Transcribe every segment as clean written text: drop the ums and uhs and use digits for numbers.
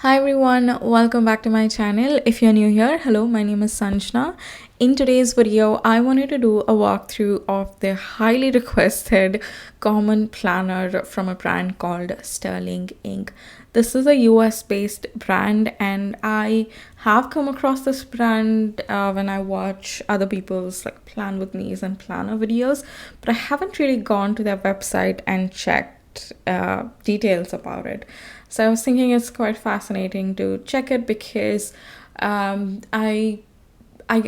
Hi everyone, welcome back to my channel. If you're new here, hello, my name is Sanjana. In today's video, I wanted to do a walkthrough of the highly requested common planner from a brand called Sterling Ink. This is a US based brand, and I have come across this brand when I watch other people's like plan with me's and planner videos, but I haven't really gone to their website and checked details about it. So I was thinking it's quite fascinating to check it because I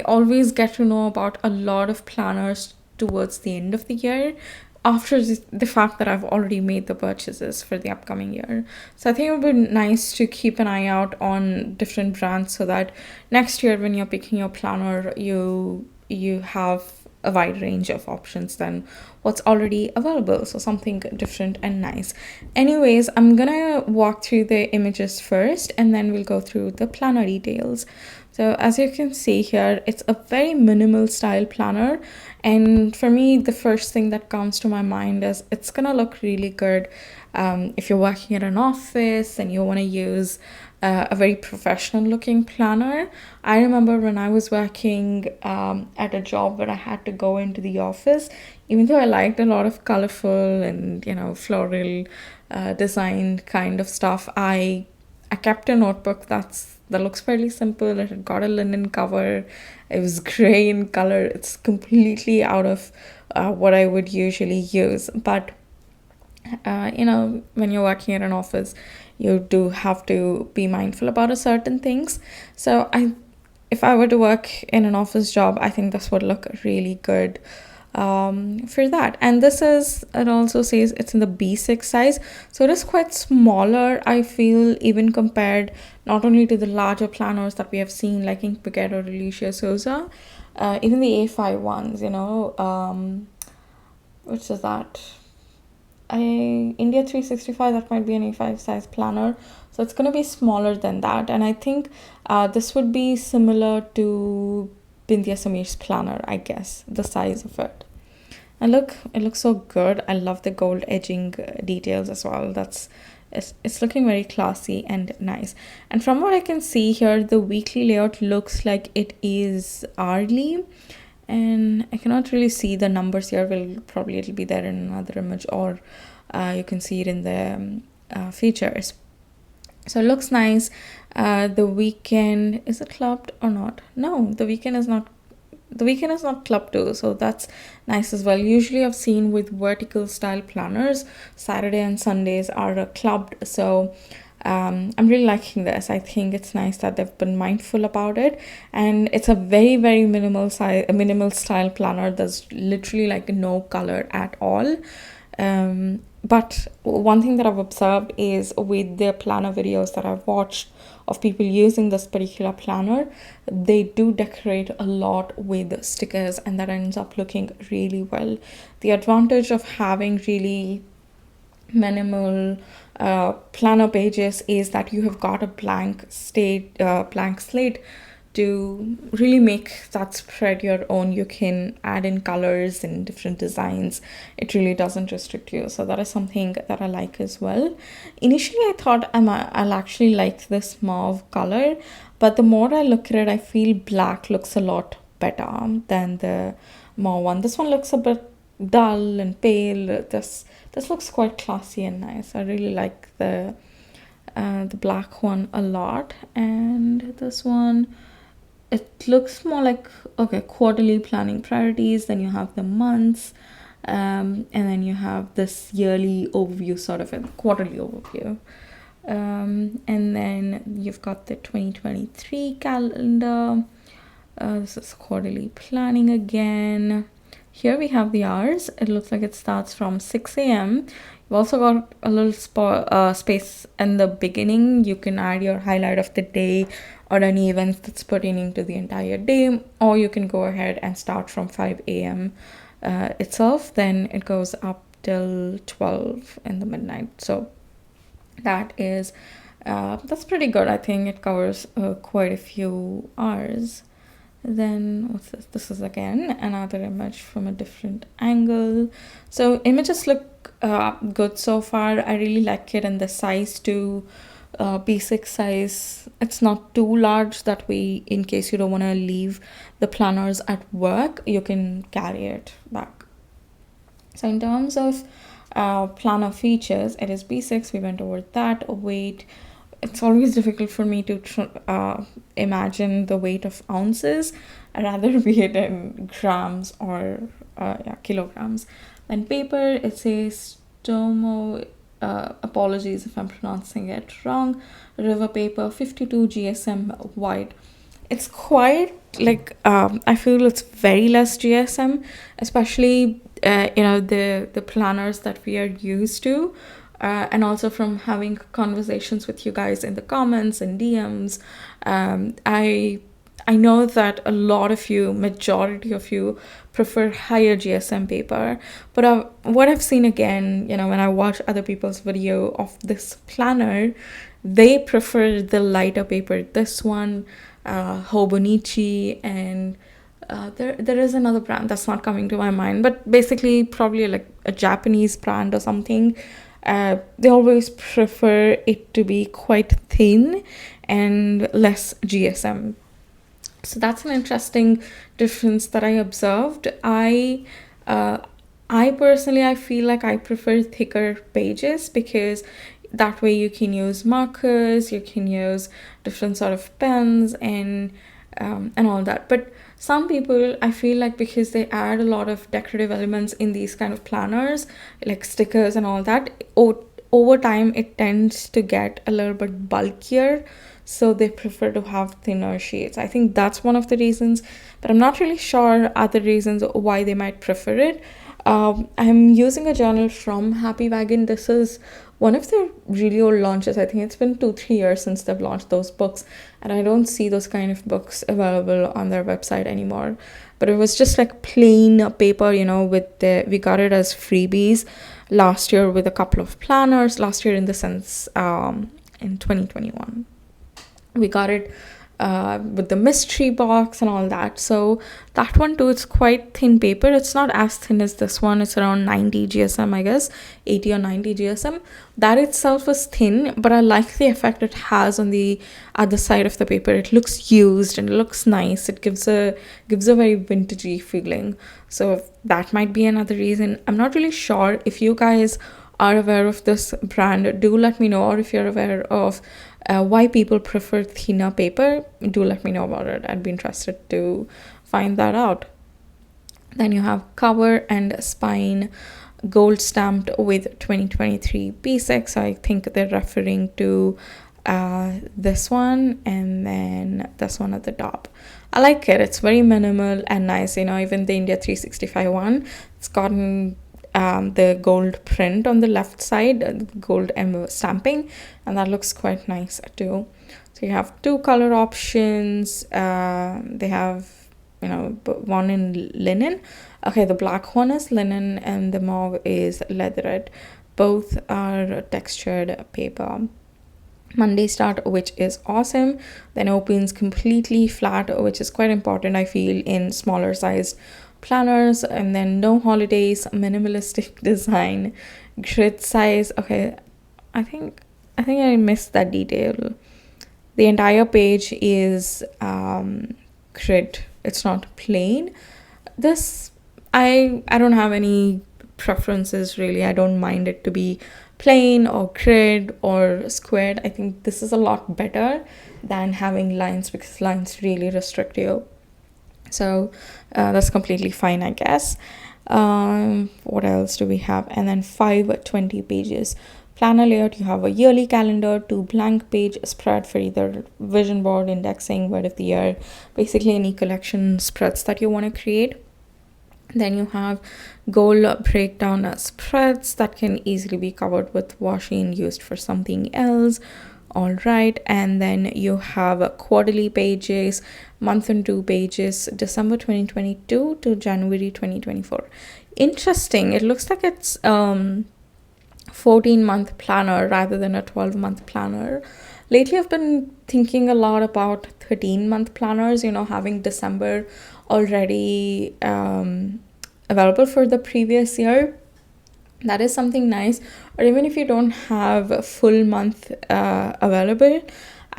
always get to know about a lot of planners towards the end of the year after the fact that I've already made the purchases for the upcoming year. So I think it would be nice to keep an eye out on different brands so that next year when you're picking your planner, you have a wide range of options than what's already available. So something different and nice. Anyways, I'm gonna walk through the images first and then we'll go through the planner details. So as you can see here, it's a very minimal style planner. And for me, the first thing that comes to my mind is it's gonna look really good if you're working at an office and you want to use a very professional looking planner. I remember when I was working at a job where I had to go into the office, even though I liked a lot of colorful and floral design kind of stuff, I kept a notebook that looks fairly simple. It had got a linen cover. It was gray in color. It's completely out of what I would usually use. But when you're working at an office, you do have to be mindful about a certain things. So if I were to work in an office job, I think this would look really good for that. And it also says it's in the B6 size, so it is quite smaller, I feel, even compared not only to the larger planners that we have seen like Ink Brigade or Alicia Souza, even the A5 ones, which is that India 365, that might be an A5 size planner, so it's going to be smaller than that. And I think this would be similar to Bindya Samir's planner, I guess, the size of it. And look, it looks so good. I love the gold edging details as well. It's looking very classy and nice. And from what I can see here, the weekly layout looks like it is hourly, and I cannot really see the numbers here. It'll be there in another image, or you can see it in the features. So it looks nice. The weekend, is it clubbed or not? No, the weekend is not. The weekend is not clubbed too, so that's nice as well. Usually I've seen with vertical style planners, Saturday and Sundays are clubbed. So I'm really liking this. I think it's nice that they've been mindful about it, and it's a very, very minimal style planner. There's literally like no color at all. But one thing that I've observed is with the planner videos that I've watched of people using this particular planner, they do decorate a lot with stickers, and that ends up looking really well. The advantage of having really minimal planner pages is that you have got a blank slate to really make that spread your own. You can add in colors and different designs. It really doesn't restrict you. So that is something that I like as well. Initially, I thought I'll actually like this mauve color, but the more I look at it, I feel black looks a lot better than the mauve one. This one looks a bit dull and pale. This looks quite classy and nice. I really like the black one a lot. And this one, it looks more like, okay, quarterly planning priorities. Then you have the months, and then you have this yearly overview, sort of a quarterly overview. And then you've got the 2023 calendar. This is quarterly planning again. Here we have the hours. It looks like it starts from 6 a.m. You've also got a little space in the beginning. You can add your highlight of the day or any events that's pertaining to the entire day, or you can go ahead and start from 5 a.m. Itself. Then it goes up till 12 in the midnight. So that's pretty good. I think it covers quite a few hours. Then what's this? This is again another image from a different angle. So images look good so far. I really like it, and the size too B6 size. It's not too large, that way in case you don't want to leave the planners at work, you can carry it back. So in terms of planner features, it is B6. We went over that. Weight, it's always difficult for me to imagine the weight of ounces. I'd rather be it in grams or kilograms. Then paper, it says Tomo. Apologies if I'm pronouncing it wrong. River paper, 52 GSM wide. It's quite like I feel it's very less GSM, especially the planners that we are used to. And also from having conversations with you guys in the comments and DMs, I know that a lot of you, majority of you, prefer higher GSM paper. But what I've seen again, when I watch other people's video of this planner, they prefer the lighter paper. This one, Hobonichi, and there is another brand that's not coming to my mind, but basically probably like a Japanese brand or something. They always prefer it to be quite thin and less GSM. So that's an interesting difference that I observed. I personally, I feel like I prefer thicker pages, because that way you can use markers, you can use different sort of pens and all that. But some people, I feel like, because they add a lot of decorative elements in these kind of planners, like stickers and all that, over time it tends to get a little bit bulkier, so they prefer to have thinner sheets. I think that's one of the reasons, but I'm not really sure other reasons why they might prefer it. I'm using a journal from Happy Wagon. This is one of their really old launches. I think it's been 2-3 years since they've launched those books, and I don't see those kind of books available on their website anymore. But it was just like plain paper, we got it as freebies last year with a couple of planners. Last year in the sense, in 2021. We got it with the mystery box and all that. So that one too, it's quite thin paper. It's not as thin as this one. It's around 90 GSM, I guess, 80 or 90 GSM. That itself is thin, but I like the effect it has on the other side of the paper. It looks used and it looks nice. It gives a very vintagey feeling. So that might be another reason. I'm not really sure. If you guys are aware of this brand, do let me know. Or if you're aware of why people prefer thinner paper, do let me know about it. I'd be interested to find that out. Then you have cover and spine, gold stamped with 2023 B6. I think they're referring to this one, and then this one at the top. I like it. It's very minimal and nice. Even the India 365 one, it's gotten the gold print on the left side, gold stamping, and that looks quite nice too. So you have 2 color options. They have one in linen. Okay, the black one is linen and the mauve is leatherette. Both are textured paper. Monday start, which is awesome. Then opens completely flat, which is quite important, I feel, in smaller sized planners. And then no holidays, minimalistic design, grid size. Okay, I think I missed that detail. The entire page is grid. It's not plain. This, I don't have any preferences really. I don't mind it to be plain or grid or squared. I think this is a lot better than having lines, because lines really restrict you. So that's completely fine, I guess. What else do we have? And then 520 pages. Planner layout, you have a yearly calendar, 2 blank page spread for either vision board, indexing, word of the year, basically any collection spreads that you want to create. Then you have goal breakdown spreads that can easily be covered with washi and used for something else. All right, and then you have quarterly pages, month and 2 pages, December 2022 to January 2024. Interesting. It looks like it's 14-month planner rather than a 12-month planner. Lately, I've been thinking a lot about 13-month planners, having December already available for the previous year. That is something nice. Or even if you don't have a full month available,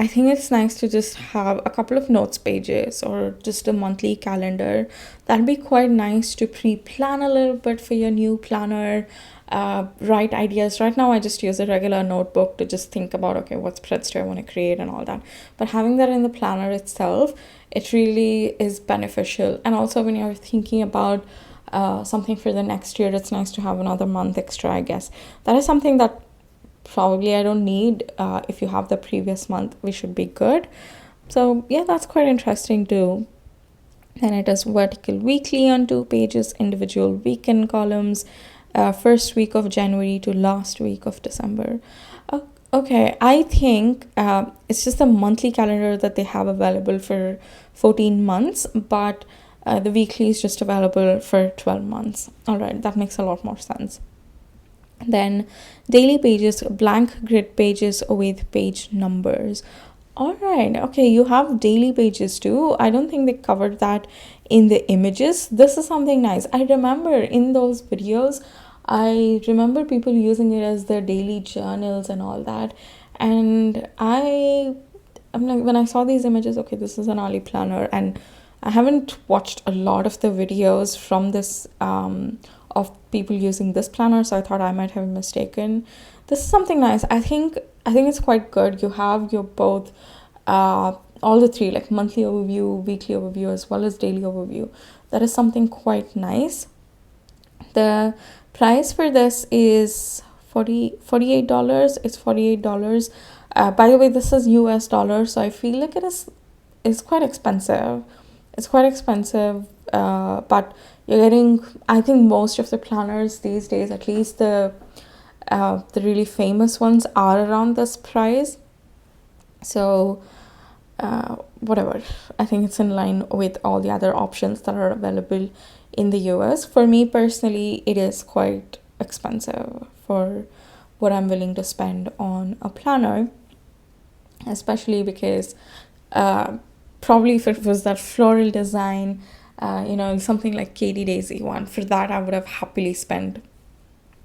I think it's nice to just have a couple of notes pages or just a monthly calendar. That'd be quite nice to pre-plan a little bit for your new planner. Write ideas. Right now I just use a regular notebook to just think about, okay, what spreads do I want to create and all that. But having that in the planner itself, it really is beneficial. And also when you're thinking about something for the next year, it's nice to have another month extra, I guess. That is something that probably I don't need. If you have the previous month, we should be good. So yeah, that's quite interesting too. Then it is vertical weekly on 2 pages, individual weekend columns, first week of January to last week of December. Okay, I think it's just a monthly calendar that they have available for 14 months, but the weekly is just available for 12 months. All right, that makes a lot more sense. Then daily pages, blank grid pages with page numbers. All right, okay, you have daily pages too. I don't think they covered that in the images. This is something nice. I remember in those videos, I remember people using it as their daily journals and all that. And I'm like, when I saw these images, okay, this is an Ali planner, and I haven't watched a lot of the videos from this of people using this planner, so I thought I might have mistaken. This is something nice. I think it's quite good. You have your both all the three, like monthly overview, weekly overview, as well as daily overview. That is something quite nice. The price for this is $48. It's $48. By the way, this is US dollars, so I feel like it's quite expensive. It's quite expensive, but you're getting, I think most of the planners these days, at least the really famous ones, are around this price. So whatever, I think it's in line with all the other options that are available in the US. For me personally, it is quite expensive for what I'm willing to spend on a planner, especially because probably if it was that floral design, something like Katie Daisy one, for that I would have happily spent.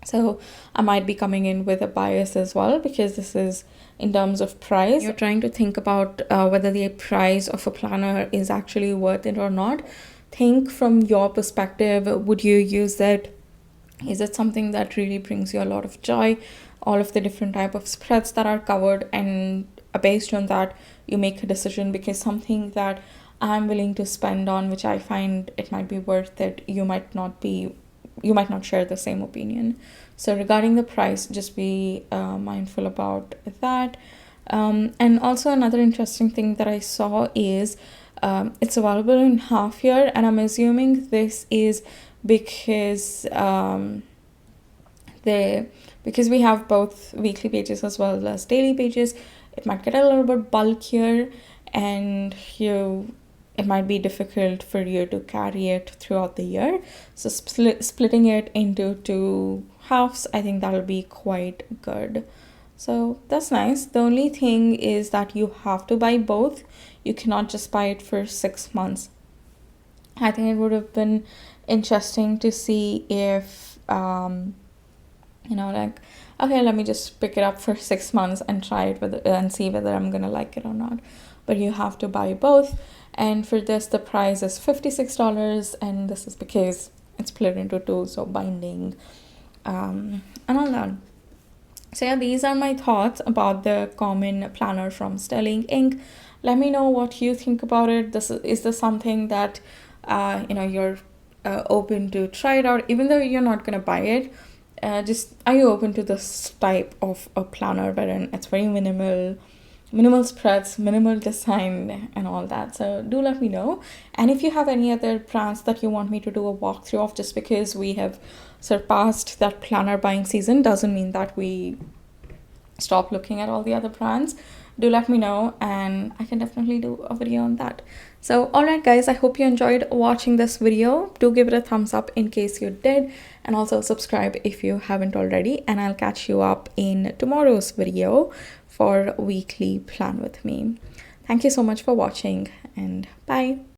So I might be coming in with a bias as well, because this is in terms of price. You're trying to think about whether the price of a planner is actually worth it or not. Think from your perspective, would you use it? Is it something that really brings you a lot of joy? All of the different type of spreads that are covered, and based on that, you make a decision, because something that I'm willing to spend on, which I find it might be worth it, you might not share the same opinion. So regarding the price, just be mindful about that. And also another interesting thing that I saw is it's available in half year, and I'm assuming this is because because we have both weekly pages as well as daily pages. It might get a little bit bulkier, and it might be difficult for you to carry it throughout the year. So splitting it into 2 halves, I think that'll be quite good. So that's nice. The only thing is that you have to buy both. You cannot just buy it for 6 months. I think it would have been interesting to see if like, okay, let me just pick it up for 6 months and try it and see whether I'm gonna like it or not. But you have to buy both, and for this the price is $56, and this is because it's split into 2, so binding and all that. So yeah, these are my thoughts about the common planner from Sterling Inc. Let me know what you think about it. Is this something that you're open to try it out, even though you're not gonna buy it? Just, are you open to this type of a planner wherein it's very minimal spreads, minimal design and all that? So do let me know. And if you have any other brands that you want me to do a walkthrough of, just because we have surpassed that planner buying season doesn't mean that we stop looking at all the other brands. Do let me know, and I can definitely do a video on that. So alright guys, I hope you enjoyed watching this video. Do give it a thumbs up in case you did, and also subscribe if you haven't already, and I'll catch you up in tomorrow's video for weekly plan with me. Thank you so much for watching, and bye.